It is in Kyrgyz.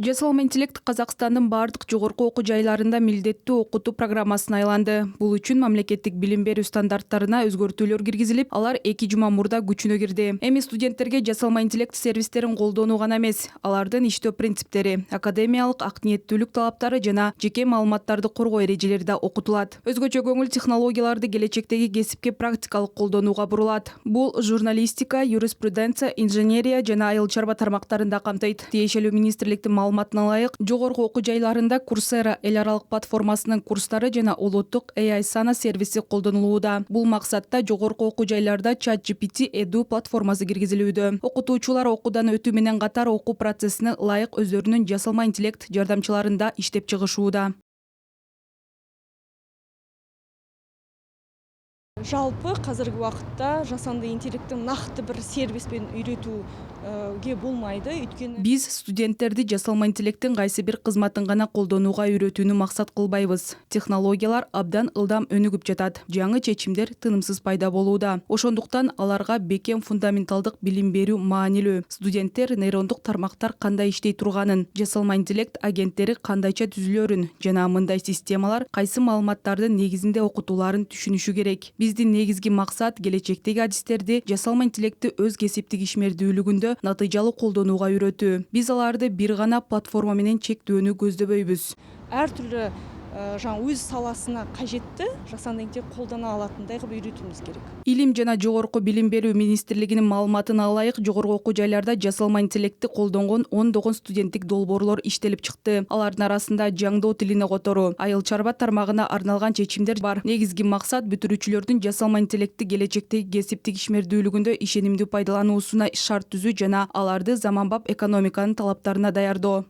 Жасалма интеллект Казакстандын бардык жогорку окуу жайларында милдеттүү окутуу программасына айланды. Бул үчүн мамлекеттик билим берүү стандарттарына өзгөртүүлөр киргизилип, алар 2 жума мурда күчүнө кирди. Эми студенттерге жасалма интеллект сервистерин колдонуу гана эмес, алардын иштөө принциптери, академиялык ак ниеттүүлүк талаптары жана жеке маалыматтарды коргоо эрежелери да окутулат. Өзгөчө көңүл технологияларды келечектеги кесипке практикалык колдонууга бурулат. Бул журналистика, юриспруденция, инженерия жана айыл чарба тармактарында камтыйт. Тиешелүү министрликтин маалыматына ылайык, жогорку окуу жайларында Coursera эл аралык платформасынын курстары жана улуттук AI Sana сервиси колдонулууда. Бул максатта жогорку окуу жайларда ChatGPT Edu платформасы киргизилүүдө. Окутуучулар окуудан өтүү менен катар окуу процессине ылайык өздөрүнүн жасалма интеллект жардамчыларында иштеп чыгышууда. Жалпы қазіргі уақытта жасанды интеллекттің нақты бір сервиспен үйретуге болмайды. Биз студенттерди жасалма интеллекттин кайсы бир кызматын гана колдонууга үйрөтүүнү максат кылбайбыз. Технологиялар абдан ылдам өнүгүп жатат. Жаңы чечимдер тынымсыз пайда болууда. Ошондуктан аларга бекем фундаменталдык билим берүү маанилүү. Студенттер нейрондук тармактар кандай иштей турганын, жасалма интеллект агенттери кандайча түзүлөрүн жана мындай системалар кайсы маалыматтардын негизинде окутууларын түшүнүшү керек. Биздин негизги максат келечектеги адистерди жасалма интеллектти өз кесиптик ишмердүүлүгүндө натыйжалуу колдонууга үйрөтүү. Биз аларды бир гана платформа менен чектөөнү көздөбөйбүз. Әр түрлі өз саласына қажетті жасанды интеллект колдона алатындай кылып үйрөтүүбүз керек. Илим жана жогорку билим берүү министрлигинин маалыматына ылайык, жогорку окуу жайларда жасалма интеллектти колдонгон ондогон студенттик долбоорлор иштелип чыкты. Алардын арасында жаңдоо тилине которуу, айыл чарба тармагына арналган чечимдер бар. Негизги максат бүтүрүүчүлөрдүн жасалма интеллектти келечектеги кесиптик ишмердүүлүгүндө ишенимдүү пайдалануусуна шарт түзүү жана аларды заманбап экономиканын талаптарына даярдоо.